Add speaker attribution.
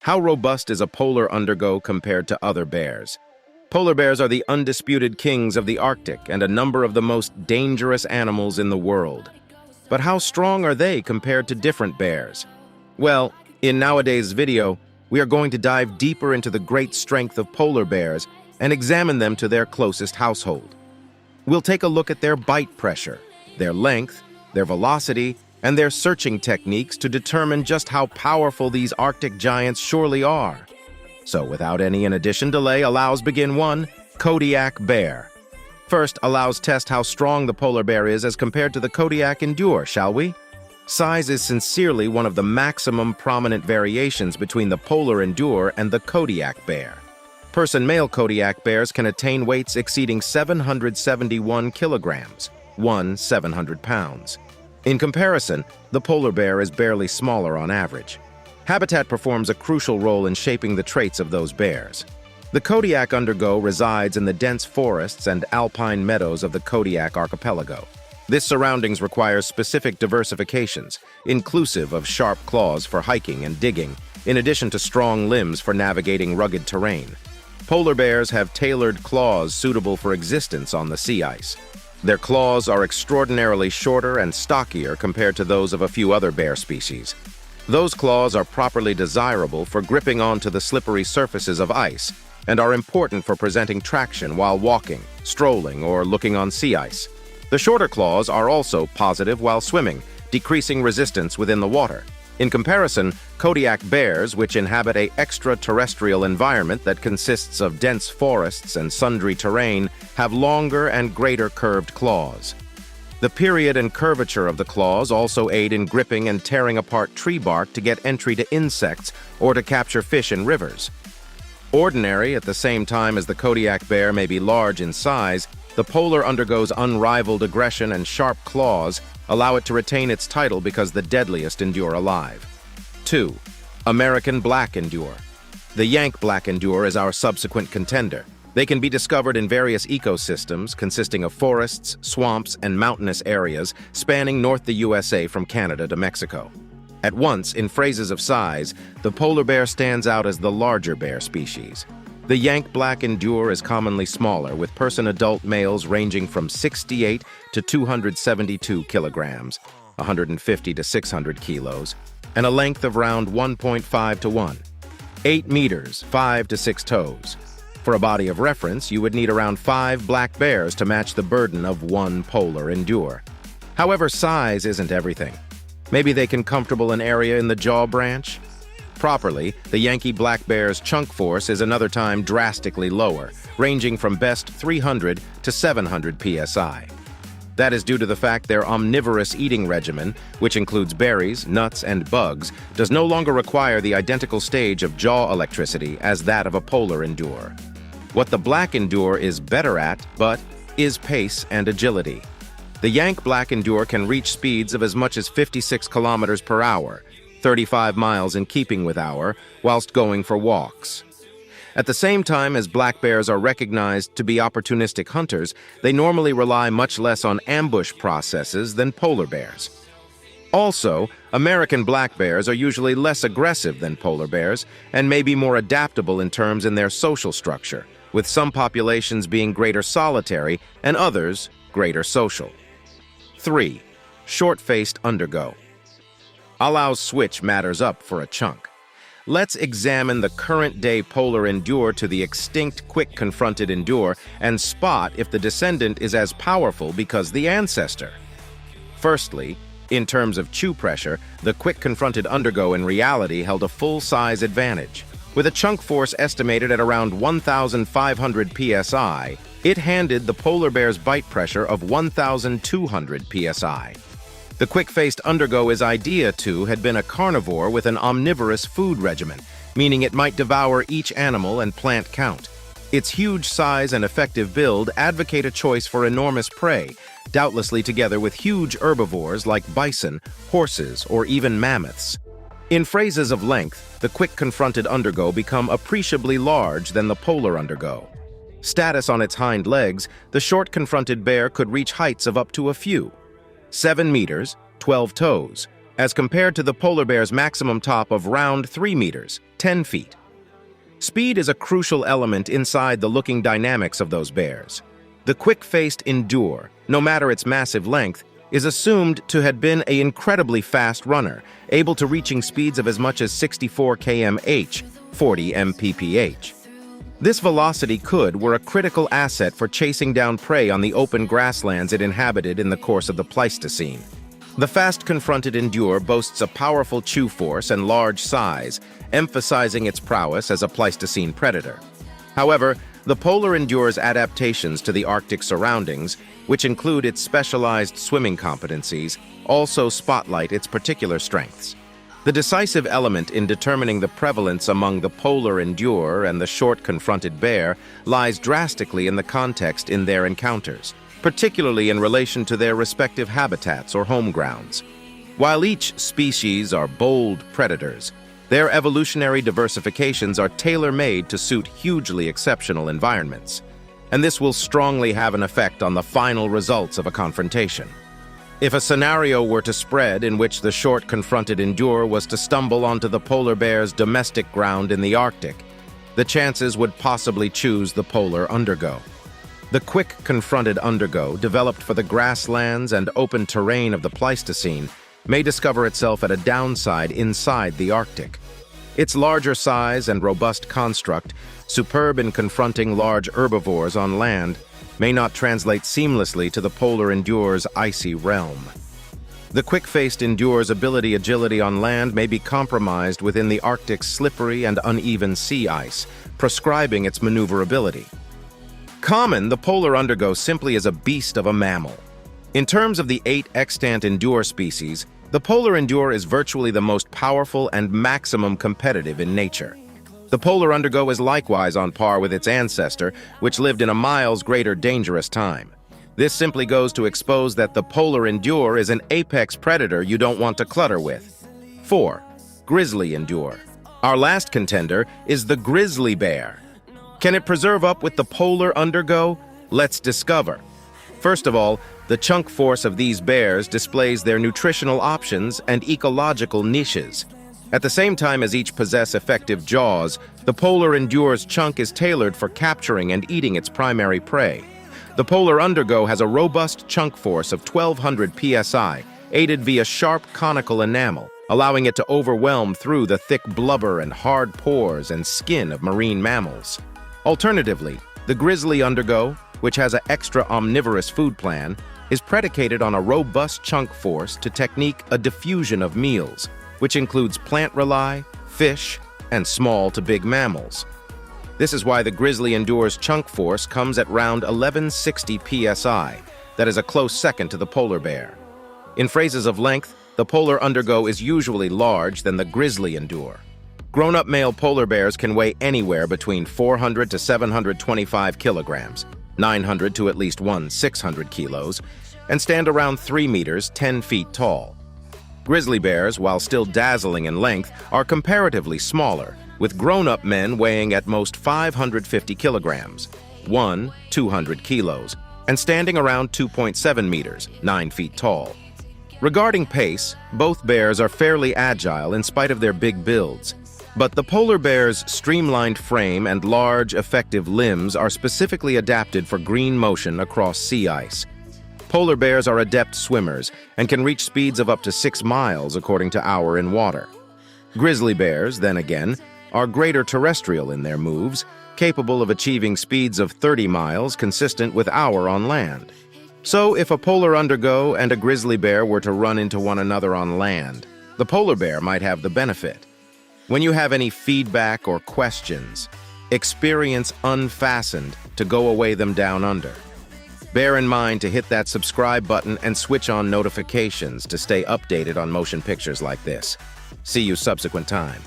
Speaker 1: How robust is a polar undergo compared to other bears? Polar bears are the undisputed kings of the Arctic and a number of the most dangerous animals in the world. But how strong are they compared to different bears? Well, in nowadays video, we are going to dive deeper into the great strength of polar bears and examine them to their closest household. We'll take a look at their bite pressure, their length, their velocity, and their searching techniques to determine just how powerful these Arctic giants surely are. So without any additional delay, allows begin 1, Kodiak Bear. First, allows test how strong the polar bear is as compared to the Kodiak Endure, shall we? Size is sincerely one of the maximum prominent variations between the polar Endure and the Kodiak Bear. Male Kodiak bears can attain weights exceeding 771 kilograms, 700 pounds. In comparison, the polar bear is barely smaller on average. Habitat performs a crucial role in shaping the traits of those bears. The Kodiak undergo resides in the dense forests and alpine meadows of the Kodiak archipelago. This surroundings requires specific diversifications, inclusive of sharp claws for hiking and digging, in addition to strong limbs for navigating rugged terrain. Polar bears have tailored claws suitable for existence on the sea ice. Their claws are extraordinarily shorter and stockier compared to those of a few other bear species. Those claws are properly desirable for gripping onto the slippery surfaces of ice and are important for presenting traction while walking, strolling, or looking on sea ice. The shorter claws are also positive while swimming, decreasing resistance within the water. In comparison, Kodiak bears, which inhabit an extraterrestrial environment that consists of dense forests and sundry terrain, have longer and greater curved claws. The period and curvature of the claws also aid in gripping and tearing apart tree bark to get entry to insects or to capture fish in rivers. Ordinary, at the same time as the Kodiak bear may be large in size, the polar undergoes unrivaled aggression, and sharp claws allow it to retain its title because the deadliest endure alive. 2. American Black Endure. The Yank Black Endure is our subsequent contender. They can be discovered in various ecosystems consisting of forests, swamps, and mountainous areas spanning north the USA from Canada to Mexico. At once, in phrases of size, the polar bear stands out as the larger bear species. The Yank Black Endure is commonly smaller, with person-adult males ranging from 68 to 272 kilograms, 150 to 600 kilos, and a length of around 1.5 to 1. 8 meters, 5 to 6 toes. For a body of reference, you would need around 5 black bears to match the burden of one polar Endure. However, size isn't everything. Maybe they can comfortable an area in the jaw branch? Properly, the Yankee black bear's chunk force is another time drastically lower, ranging from best 300 to 700 psi. That is due to the fact their omnivorous eating regimen, which includes berries, nuts, and bugs, does no longer require the identical stage of jaw electricity as that of a polar Endure. What the Black Endure is better at, but, is pace and agility. The Yank Black Endure can reach speeds of as much as 56 kilometers per hour, 35 miles in keeping with hour, whilst going for walks. At the same time as black bears are recognized to be opportunistic hunters, they normally rely much less on ambush processes than polar bears. Also, American black bears are usually less aggressive than polar bears and may be more adaptable in terms in their social structure, with some populations being greater solitary and others greater social. 3. Short-Faced Undergo. Allows switch matters up for a chunk. Let's examine the current-day polar Endure to the extinct quick-confronted Endure and spot if the descendant is as powerful because the ancestor. Firstly, in terms of chew pressure, the quick-confronted Undergo in reality held a full-size advantage. With a chunk force estimated at around 1,500 psi, it handed the polar bear's bite pressure of 1,200 psi. The quick-faced Undergo idea too had been a carnivore with an omnivorous food regimen, meaning it might devour each animal and plant count. Its huge size and effective build advocate a choice for enormous prey, doubtlessly together with huge herbivores like bison, horses, or even mammoths. In phrases of length, the quick-confronted Undergo become appreciably large than the polar Undergo. Status on its hind legs, the short-confronted bear could reach heights of up to a few 7 meters, 12 toes, as compared to the polar bear's maximum top of round 3 meters, 10 feet. Speed is a crucial element inside the looking dynamics of those bears. The quick-faced endure, no matter its massive length, is assumed to have been an incredibly fast runner, able to reaching speeds of as much as 64 km/h, 40 mph. This velocity were a critical asset for chasing down prey on the open grasslands it inhabited in the course of the Pleistocene. The fast-confronted endure boasts a powerful chew force and large size, emphasizing its prowess as a Pleistocene predator. However, the polar endure's adaptations to the Arctic surroundings, which include its specialized swimming competencies, also spotlight its particular strengths. The decisive element in determining the prevalence among the polar endure and the short-confronted bear lies drastically in the context in their encounters, particularly in relation to their respective habitats or home grounds. While each species are bold predators, their evolutionary diversifications are tailor-made to suit hugely exceptional environments, and this will strongly have an effect on the final results of a confrontation. If a scenario were to spread in which the short-confronted endure was to stumble onto the polar bear's domestic ground in the Arctic, the chances would possibly choose the polar undergo. The quick-confronted undergo, developed for the grasslands and open terrain of the Pleistocene, may discover itself at a downside inside the Arctic. Its larger size and robust construct, superb in confronting large herbivores on land, may not translate seamlessly to the polar endure's icy realm. The quick-faced endure's agility on land may be compromised within the Arctic's slippery and uneven sea ice, prescribing its maneuverability. Common, the polar undergo simply is a beast of a mammal. In terms of the 8 extant endure species, the polar endure is virtually the most powerful and maximum competitive in nature. The polar undergo is likewise on par with its ancestor, which lived in a miles greater dangerous time. This simply goes to expose that the polar endure is an apex predator you don't want to clutter with. 4. Grizzly endure. Our last contender is the grizzly bear. Can it preserve up with the polar undergo? Let's discover. First of all, the chunk force of these bears displays their nutritional options and ecological niches. At the same time as each possess effective jaws, the polar endure's chunk is tailored for capturing and eating its primary prey. The polar undergo has a robust chunk force of 1200 psi, aided via sharp conical enamel, allowing it to overwhelm through the thick blubber and hard pores and skin of marine mammals. Alternatively, the grizzly undergo, which has an extra omnivorous food plan, is predicated on a robust chunk force to technique a diffusion of meals, which includes plant rely, fish, and small to big mammals. This is why the grizzly endure's chunk force comes at round 1160 psi, that is a close second to the polar bear. In phrases of length, the polar undergo is usually larger than the grizzly endure. Grown-up male polar bears can weigh anywhere between 400 to 725 kilograms, 900 to at least 600 kilos, and stand around 3 meters, 10 feet tall. Grizzly bears, while still dazzling in length, are comparatively smaller, with grown-up men weighing at most 550 kilograms, 200 kilos, and standing around 2.7 meters, 9 feet tall. Regarding pace, both bears are fairly agile in spite of their big builds, but the polar bear's streamlined frame and large, effective limbs are specifically adapted for green motion across sea ice. Polar bears are adept swimmers and can reach speeds of up to 6 miles according to hour in water. Grizzly bears, then again, are greater terrestrial in their moves, capable of achieving speeds of 30 miles consistent with hour on land. So if a polar undergo and a grizzly bear were to run into one another on land, the polar bear might have the benefit. When you have any feedback or questions, experience Unfastened to go away them down under. Bear in mind to hit that subscribe button and switch on notifications to stay updated on motion pictures like this. See you subsequent time.